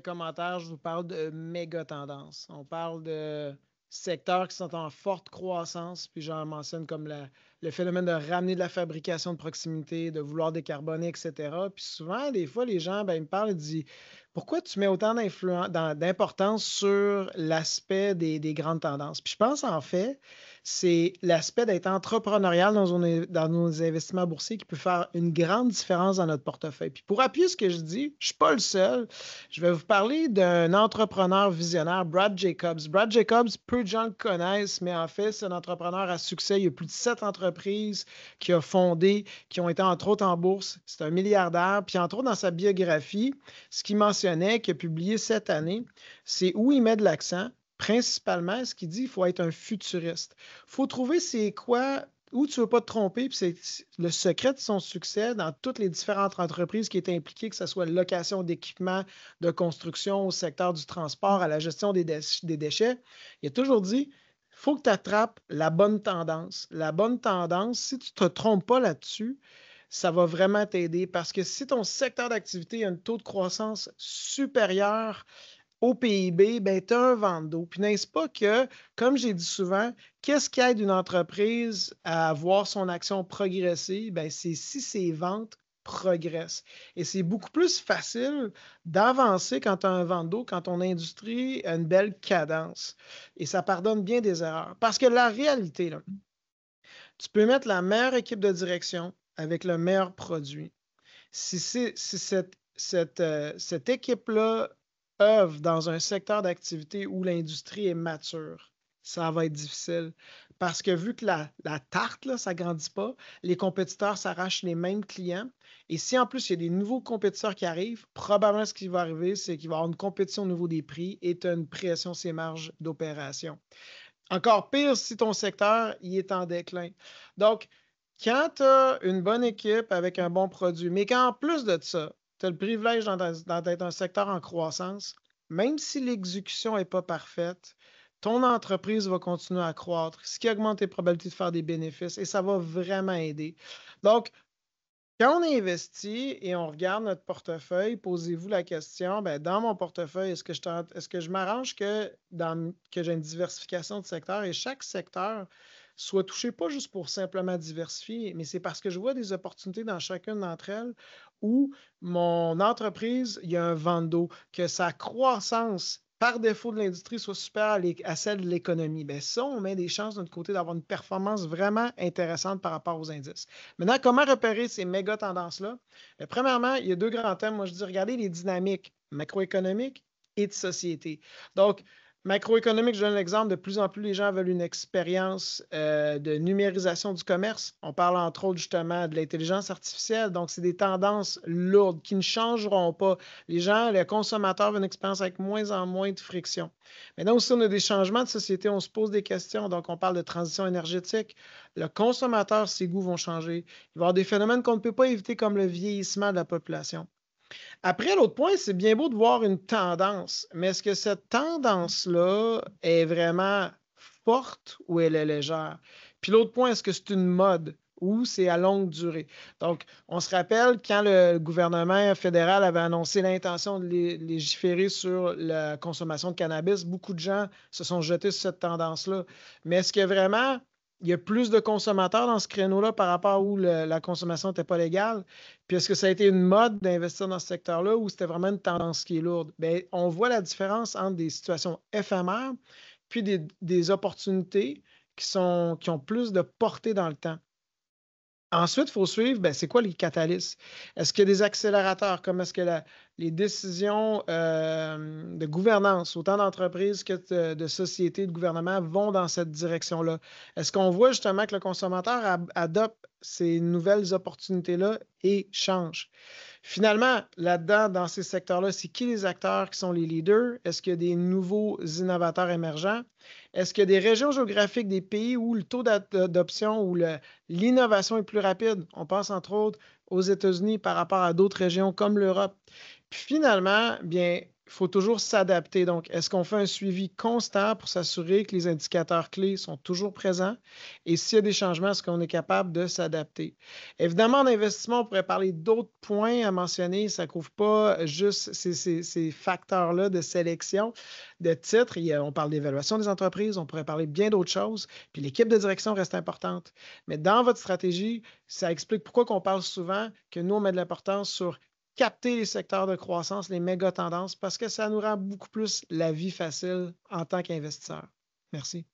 commentaire, je vous parle de méga tendance. On parle de secteurs qui sont en forte croissance, puis j'en mentionne comme le phénomène de ramener de la fabrication de proximité, de vouloir décarboner, etc. Puis souvent, des fois, les gens, ils me parlent et disent pourquoi tu mets autant d'importance sur l'aspect des grandes tendances? Puis je pense en fait, c'est l'aspect d'être entrepreneurial dans nos investissements boursiers qui peut faire une grande différence dans notre portefeuille. Puis pour appuyer ce que je dis, je ne suis pas le seul. Je vais vous parler d'un entrepreneur visionnaire, Brad Jacobs. Brad Jacobs, peu de gens le connaissent, mais en fait, c'est un entrepreneur à succès. Il y a plus de 7 entreprises qu'il a fondées, qui ont été entre autres en bourse. C'est un milliardaire. Puis entre autres, dans sa biographie, ce qu'il mentionnait, qu'il a publié cette année, c'est où il met de l'accent. Principalement, ce qu'il dit, il faut être un futuriste. Il faut trouver c'est quoi où tu ne veux pas te tromper, puis c'est le secret de son succès dans toutes les différentes entreprises qui étaient impliquées, que ce soit la location d'équipements de construction au secteur du transport, à la gestion des déchets. Il a toujours dit, il faut que tu attrapes la bonne tendance. La bonne tendance, si tu ne te trompes pas là-dessus, ça va vraiment t'aider parce que si ton secteur d'activité a un taux de croissance supérieur au PIB, tu as un vent d'eau. Puis n'est-ce pas que, comme j'ai dit souvent, qu'est-ce qui aide une entreprise à voir son action progresser? C'est si ses ventes progressent. Et c'est beaucoup plus facile d'avancer quand tu as un vent d'eau, quand ton industrie a une belle cadence. Et ça pardonne bien des erreurs. Parce que la réalité, là, tu peux mettre la meilleure équipe de direction avec le meilleur produit. Si cette équipe-là œuvre dans un secteur d'activité où l'industrie est mature, ça va être difficile. Parce que vu que la tarte, là, ça ne grandit pas, les compétiteurs s'arrachent les mêmes clients. Et si en plus il y a des nouveaux compétiteurs qui arrivent, probablement ce qui va arriver, c'est qu'il va y avoir une compétition au niveau des prix et tu as une pression sur les marges d'opération. Encore pire si ton secteur il est en déclin. Donc, quand tu as une bonne équipe avec un bon produit, mais qu'en plus de ça, tu as le privilège d'être un secteur en croissance, même si l'exécution n'est pas parfaite, ton entreprise va continuer à croître, ce qui augmente tes probabilités de faire des bénéfices et ça va vraiment aider. Donc, quand on investit et on regarde notre portefeuille, posez-vous la question, dans mon portefeuille, est-ce que je m'arrange que j'ai une diversification de secteurs et chaque secteur soit touché pas juste pour simplement diversifier, mais c'est parce que je vois des opportunités dans chacune d'entre elles où mon entreprise, il y a un vent d'eau, que sa croissance par défaut de l'industrie soit supérieure à celle de l'économie. Ça, on met des chances de notre côté d'avoir une performance vraiment intéressante par rapport aux indices. Maintenant, comment repérer ces méga tendances-là? Premièrement, il y a deux grands thèmes. Moi, je dis, regardez les dynamiques macroéconomiques et de société. Donc, macroéconomique, je donne l'exemple, de plus en plus les gens veulent une expérience de numérisation du commerce. On parle entre autres justement de l'intelligence artificielle. Donc, c'est des tendances lourdes qui ne changeront pas. Les gens, les consommateurs veulent une expérience avec moins en moins de friction. Maintenant aussi, on a des changements de société, on se pose des questions. Donc, on parle de transition énergétique. Le consommateur, ses goûts vont changer. Il va y avoir des phénomènes qu'on ne peut pas éviter comme le vieillissement de la population. Après, l'autre point, c'est bien beau de voir une tendance, mais est-ce que cette tendance-là est vraiment forte ou elle est légère? Puis l'autre point, est-ce que c'est une mode ou c'est à longue durée? Donc, on se rappelle quand le gouvernement fédéral avait annoncé l'intention de légiférer sur la consommation de cannabis, beaucoup de gens se sont jetés sur cette tendance-là. Mais est-ce que vraiment il y a plus de consommateurs dans ce créneau-là par rapport à où la consommation n'était pas légale? Puis est-ce que ça a été une mode d'investir dans ce secteur-là ou c'était vraiment une tendance qui est lourde? Bien, on voit la différence entre des situations éphémères puis des opportunités qui ont plus de portée dans le temps. Ensuite, il faut suivre, c'est quoi les catalystes? Est-ce qu'il y a des accélérateurs, comme est-ce que les décisions de gouvernance, autant d'entreprises que de sociétés, de gouvernements, vont dans cette direction-là? Est-ce qu'on voit justement que le consommateur adopte ces nouvelles opportunités-là et change? Finalement, là-dedans, dans ces secteurs-là, c'est qui les acteurs qui sont les leaders? Est-ce qu'il y a des nouveaux innovateurs émergents? Est-ce qu'il y a des régions géographiques, des pays où le taux d'adoption ou l'innovation est plus rapide? On pense entre autres aux États-Unis par rapport à d'autres régions comme l'Europe. Puis finalement, bien, il Il faut toujours s'adapter. Donc, est-ce qu'on fait un suivi constant pour s'assurer que les indicateurs clés sont toujours présents? Et s'il y a des changements, est-ce qu'on est capable de s'adapter? Évidemment, en investissement, on pourrait parler d'autres points à mentionner. Ça ne couvre pas juste ces facteurs-là de sélection de titres. On parle d'évaluation des entreprises, on pourrait parler bien d'autres choses. Puis l'équipe de direction reste importante. Mais dans votre stratégie, ça explique pourquoi on parle souvent que nous, on met de l'importance sur capter les secteurs de croissance, les méga tendances, parce que ça nous rend beaucoup plus la vie facile en tant qu'investisseur. Merci.